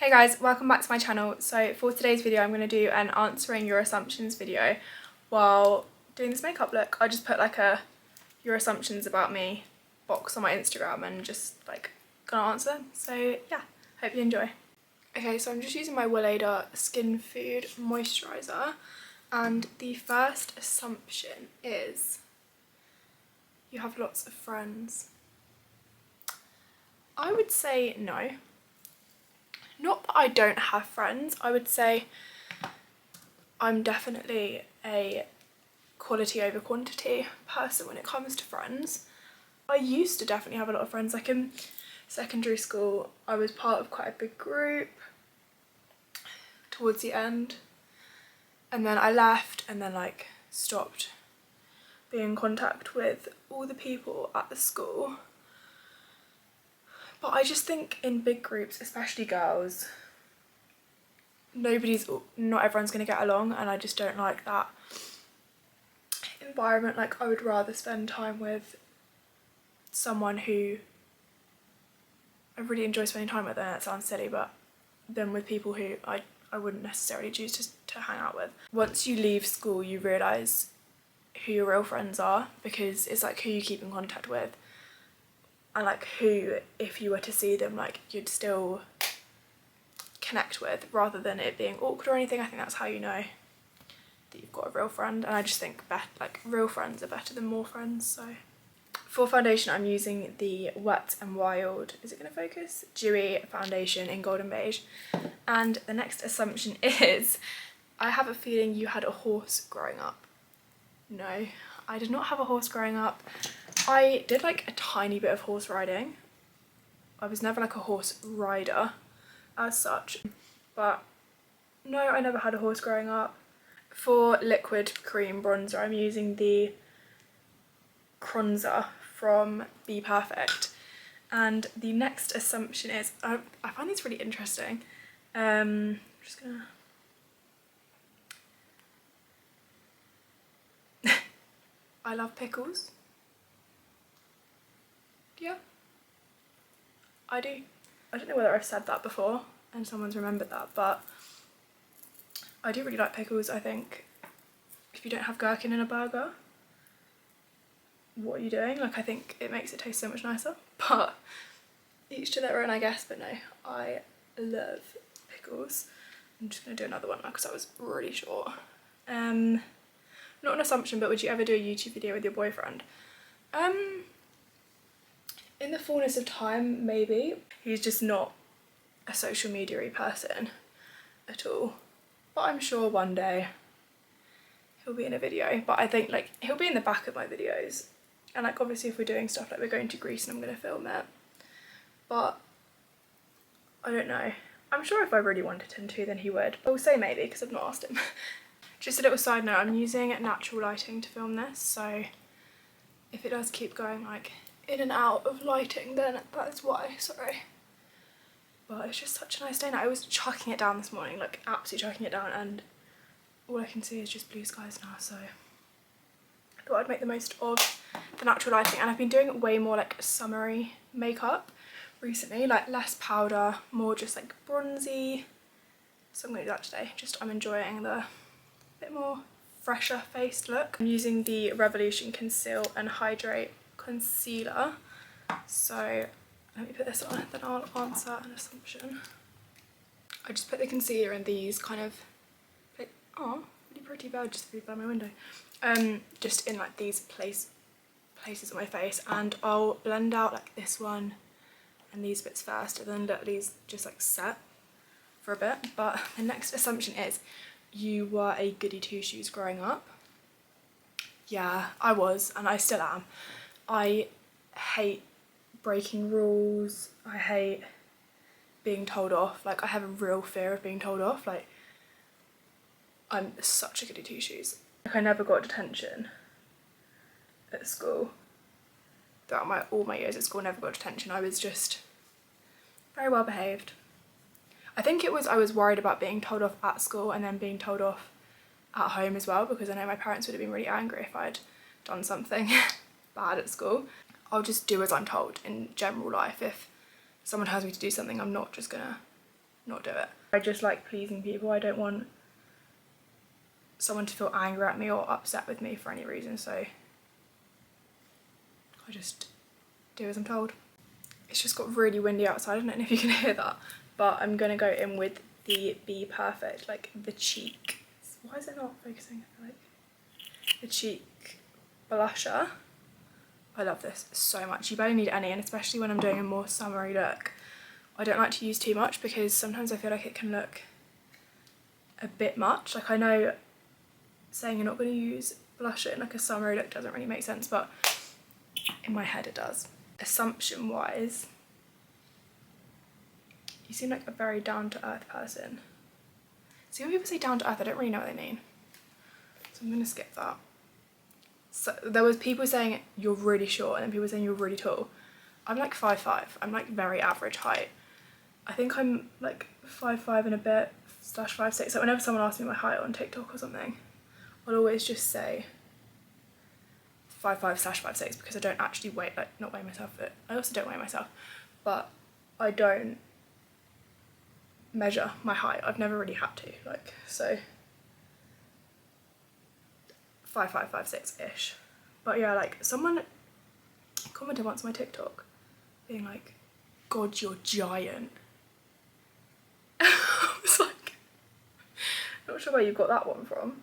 Hey guys, welcome back to my channel. So for today's video I'm going to do an answering your assumptions video while doing this makeup look. I just put like a your assumptions about me box on my Instagram and just like gonna answer them. So yeah, hope you enjoy. Okay, so I'm just using my Weleda Skin Food Moisturiser and the first assumption is you have lots of friends. I would say no. Not that I don't have friends, I would say I'm definitely a quality over quantity person when it comes to friends. I used to definitely have a lot of friends, like in secondary school I was part of quite a big group towards the end, and then I left and then like stopped being in contact with all the people at the school. But I just think in big groups, especially girls, not everyone's going to get along, and I just don't like that environment. Like I would rather spend time with someone who I really enjoy spending time with, and that sounds silly, but than with people who I wouldn't necessarily choose to hang out with. Once you leave school you realise who your real friends are, because it's like who you keep in contact with and like who, if you were to see them, like you'd still connect with, rather than it being awkward or anything. I think that's how you know that you've got a real friend, and I just think like real friends are better than more friends. So for foundation I'm using the Wet n Wild, is it going to focus? Dewy foundation in Golden Beige. And the next assumption is I have a feeling you had a horse growing up. No, I did not have a horse growing up. I did like a tiny bit of horse riding. I was never like a horse rider as such, but no, I never had a horse growing up. For liquid cream bronzer I'm using the Bronzer from Be Perfect. And the next assumption is, I find these really interesting. I'm just gonna I love pickles. Yeah, I do. I don't know whether I've said that before and someone's remembered that, but I do really like pickles. I think if you don't have gherkin in a burger, what are you doing? Like I think it makes it taste so much nicer, but each to their own I guess. But no, I love pickles. I'm just gonna do another one now because that was really short. Not an assumption, but would you ever do a YouTube video with your boyfriend? In the fullness of time, maybe. He's just not a social media-y person at all. But I'm sure one day he'll be in a video. But I think like he'll be in the back of my videos. And like obviously if we're doing stuff like we're going to Greece and I'm going to film it. But I don't know. I'm sure if I really wanted him to then he would. But I'll say maybe because I've not asked him. Just a little side note, I'm using natural lighting to film this. So if it does keep going like in and out of lighting then that is why, sorry. But it's just such a nice day now. I was chucking it down this morning, like absolutely chucking it down, and all I can see is just blue skies now, so I thought I'd make the most of the natural lighting. And I've been doing way more like summery makeup recently, like less powder, more just like bronzy. So I'm gonna do that today. Just I'm enjoying the bit more fresher faced look. I'm using the Revolution Conceal and Hydrate Concealer. So let me put this on, then I'll answer an assumption. I just put the concealer in these kind of, like, oh, really pretty bird just flew by my window. Just in like these places on my face, and I'll blend out like this one and these bits first, and then let these just like set for a bit. But the next assumption is you were a goody two shoes growing up. Yeah, I was, and I still am. I hate breaking rules. I hate being told off. Like I have a real fear of being told off. Like I'm such a goody two shoes. Like I never got detention at school. Throughout all my years at school, never got detention. I was just very well behaved. I think it was I was worried about being told off at school and then being told off at home as well, because I know my parents would have been really angry if I'd done something bad at school. I'll just do as I'm told in general life. If someone tells me to do something, I'm not just gonna not do it. I just like pleasing people. I don't want someone to feel angry at me or upset with me for any reason, so I just do as I'm told. It's just got really windy outside. I don't know if you can hear that, but I'm gonna go in with the Be Perfect, like the cheek. Why is it not focusing? I feel like the cheek blusher. I love this so much. You barely need any, and especially when I'm doing a more summery look, I don't like to use too much because sometimes I feel like it can look a bit much. Like, I know saying you're not going to use blusher in like a summery look doesn't really make sense, but in my head it does. Assumption wise, you seem like a very down-to-earth person. See, when people say down-to-earth, I don't really know what they mean, so I'm gonna skip that. So there was people saying you're really short and then people saying you're really tall. I'm like 5'5". I'm like very average height. I think I'm like 5'5" and a bit / 5'6". So whenever someone asks me my height on TikTok or something, I'll always just say 5'5" / 5'6", because I don't actually weigh, like, not weigh myself, but I also don't weigh myself, but I don't measure my height. I've never really had to, like, so 5'5", 5'6" ish. But yeah, like, someone commented once on my TikTok being like, God, you're giant. I was like, not sure where you got that one from.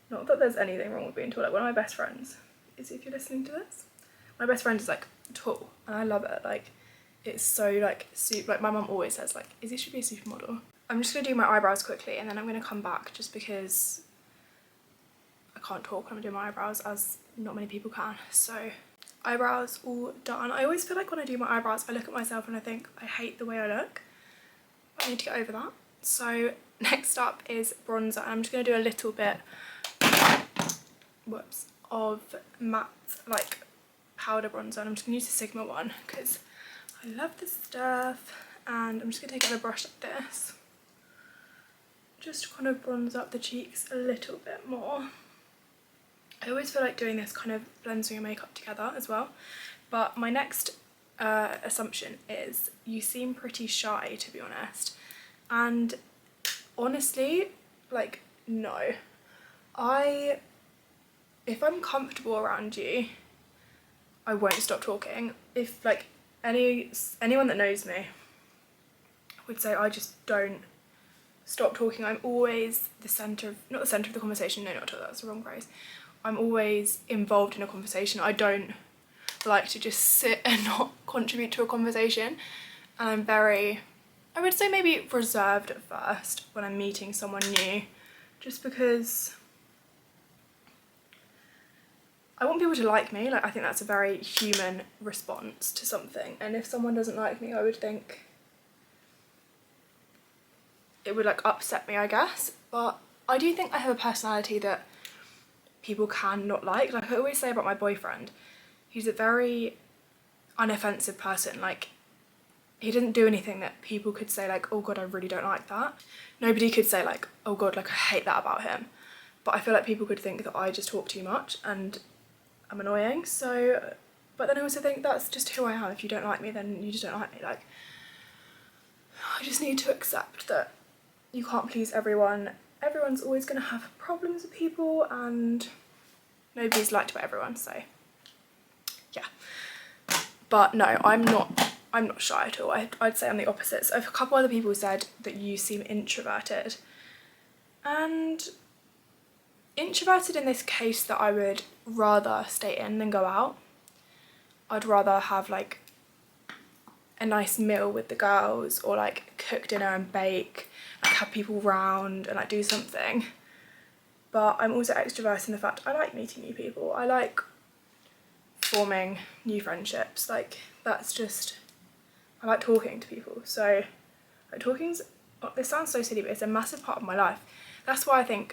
Not that there's anything wrong with being tall. Like, one of my best friends, is if you're listening to this, my best friend is like tall and I love it. Like, it's so like like my mum always says like, Izzy should be a supermodel. I'm just gonna do my eyebrows quickly and then I'm gonna come back just because I can't talk when I'm doing my eyebrows, as not many people can. So eyebrows all done. I always feel like when I do my eyebrows I look at myself and I think I hate the way I look, but I need to get over that. So next up is bronzer, and I'm just going to do a little bit of matte like powder bronzer, and I'm just going to use the Sigma one because I love this stuff. And I'm just going to take out a brush like this, just kind of bronze up the cheeks a little bit more. I always feel like doing this kind of blends your makeup together as well. But my next assumption is you seem pretty shy, to be honest. And honestly, like, no. If I'm comfortable around you, I won't stop talking. If like anyone that knows me would say I just don't stop talking. I'm always the centre of, not the centre of the conversation, no, not at all, that's the wrong phrase. I'm always involved in a conversation. I don't like to just sit and not contribute to a conversation. And I'm very, I would say maybe reserved at first when I'm meeting someone new, just because I want people to like me. Like, I think that's a very human response to something. And if someone doesn't like me, I would think it would like upset me, I guess. But I do think I have a personality that people can not like. Like I always say about my boyfriend, he's a very unoffensive person. Like, he didn't do anything that people could say like, oh God, I really don't like that. Nobody could say like, oh God, like I hate that about him. But I feel like people could think that I just talk too much and I'm annoying. So, but then I also think that's just who I am. If you don't like me, then you just don't like me. Like, I just need to accept that you can't please everyone. Everyone's always going to have problems with people and nobody's liked by everyone, so yeah. But no, I'm not shy at all. I'd say I'm the opposite. So a couple other people said that you seem introverted, and introverted in this case that I would rather stay in than go out. I'd rather have like a nice meal with the girls, or like cook dinner and bake, like have people round and like do something. But I'm also extroverted in the fact I like meeting new people. I like forming new friendships. Like, that's just, I like talking to people. So like, talking's, this sounds so silly, but it's a massive part of my life. That's why I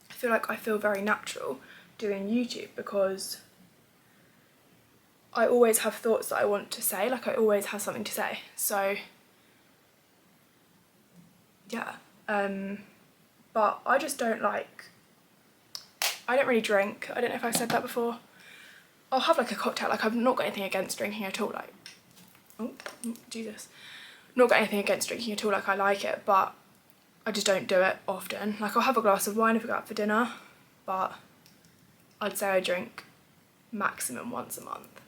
feel like I feel very natural doing YouTube, because I always have thoughts that I want to say. Like, I always have something to say. So yeah, but I just don't like, I don't really drink. I don't know if I've said that before. I'll have like a cocktail. Like, I've not got anything against drinking at all. Like, oh Jesus, not got anything against drinking at all, like I like it, but I just don't do it often. Like I'll have a glass of wine if we go out for dinner, but I'd say I drink maximum once a month.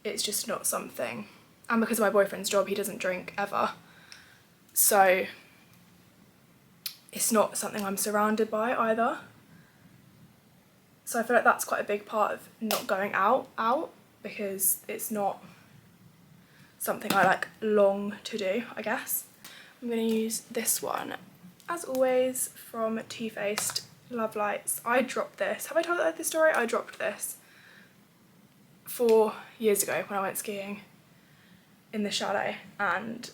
It's just not something, and because of my boyfriend's job, he doesn't drink ever, so it's not something I'm surrounded by either. So I feel like that's quite a big part of not going out, because it's not something I like long to do, I guess. I'm gonna use this one, as always, from Too Faced Love Lights. I dropped this. Have I told this story? I dropped this 4 years ago when I went skiing in the chalet, and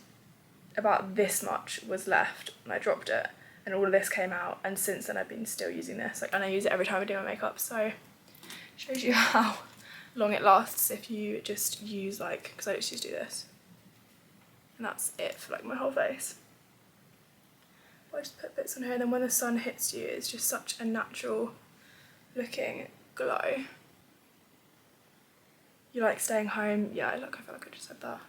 about this much was left and I dropped it, and all of this came out, and since then I've been still using this, like, and I use it every time I do my makeup, so shows you how long it lasts if you just use, like, because I just used to do this, and that's it for like my whole face. But I just put bits on here, and then when the sun hits you, it's just such a natural looking glow. You like staying home? Yeah, look, I feel like I just said that.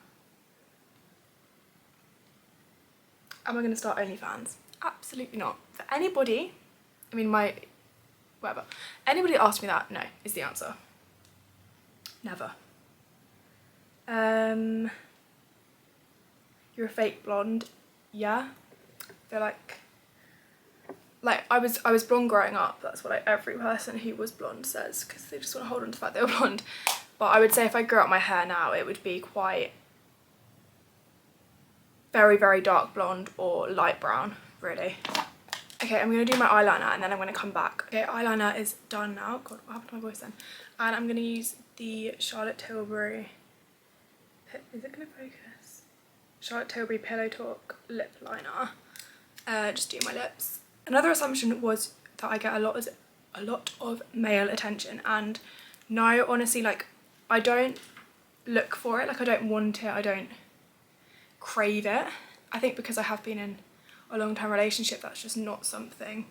Am I going to start OnlyFans? Absolutely not. For anybody, I mean whatever. Anybody that asks me that, no, is the answer. Never. You're a fake blonde. Yeah. I feel like I was blonde growing up. That's what every person who was blonde says, because they just want to hold on to the fact they were blonde. But I would say if I grew out my hair now, it would be quite very, very dark blonde or light brown, really. Okay, I'm going to do my eyeliner and then I'm going to come back. Okay, eyeliner is done now. God, what happened to my voice then? And I'm going to use the Charlotte Tilbury, is it going to focus? Charlotte Tilbury Pillow Talk lip liner. Just do my lips. Another assumption was that I get a lot of male attention, and no, honestly, like, I don't look for it, like I don't want it, I don't crave it. I think because I have been in a long-term relationship, that's just not something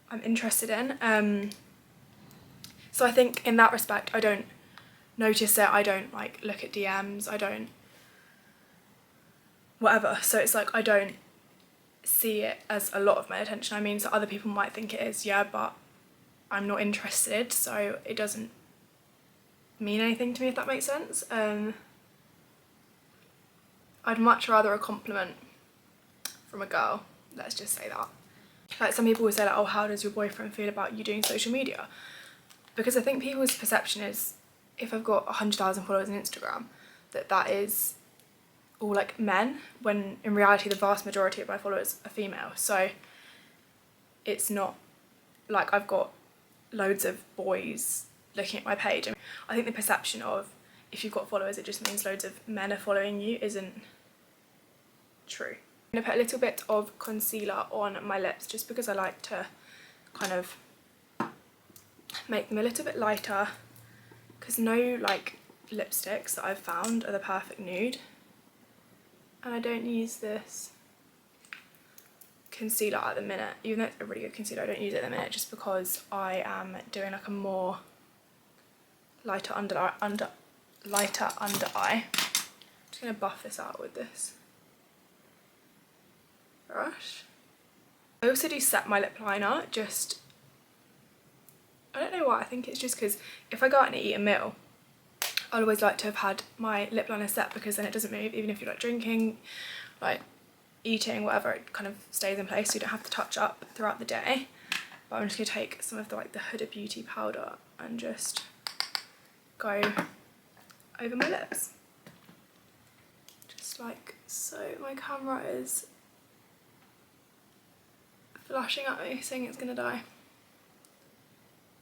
I'm interested in. So I think in that respect, I don't notice it, I don't like look at DMs, I don't whatever. So it's like I don't see it as a lot of my attention. I mean, so other people might think it is, yeah, but I'm not interested, so it doesn't mean anything to me, if that makes sense. I'd much rather a compliment from a girl, let's just say that. Like some people will say like, oh, how does your boyfriend feel about you doing social media? Because I think people's perception is, if I've got 100,000 followers on Instagram, that is all like men, when in reality the vast majority of my followers are female. So it's not like I've got loads of boys looking at my page. And I think the perception of if you've got followers it just means loads of men are following you isn't true. I'm going to put a little bit of concealer on my lips just because I like to kind of make them a little bit lighter, because no like lipsticks that I've found are the perfect nude, and I don't use this concealer at the minute, even though it's a really good concealer. I don't use it at the minute just because I am doing like a more lighter under eye. I'm just going to buff this out with this brush. I also do set my lip liner, just, I don't know why, I think it's just because if I go out and eat a meal, I'd always like to have had my lip liner set, because then it doesn't move, even if you're like drinking, like eating, whatever, it kind of stays in place so you don't have to touch up throughout the day. But I'm just going to take some of the like the Huda Beauty powder and just go over my lips. Just like so. My camera is flashing at me saying it's going to die,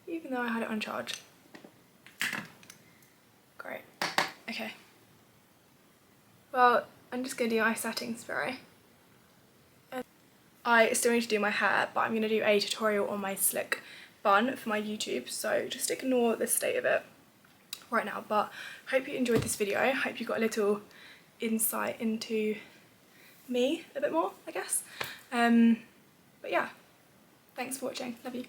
even though I had it on charge. Great. Okay. Well, I'm just going to do my setting spray. I still need to do my hair, but I'm going to do a tutorial on my slick bun for my YouTube, so just ignore the state of it right now. But I hope you enjoyed this video. I hope you got a little insight into me a bit more, I guess. But yeah, thanks for watching. Love you.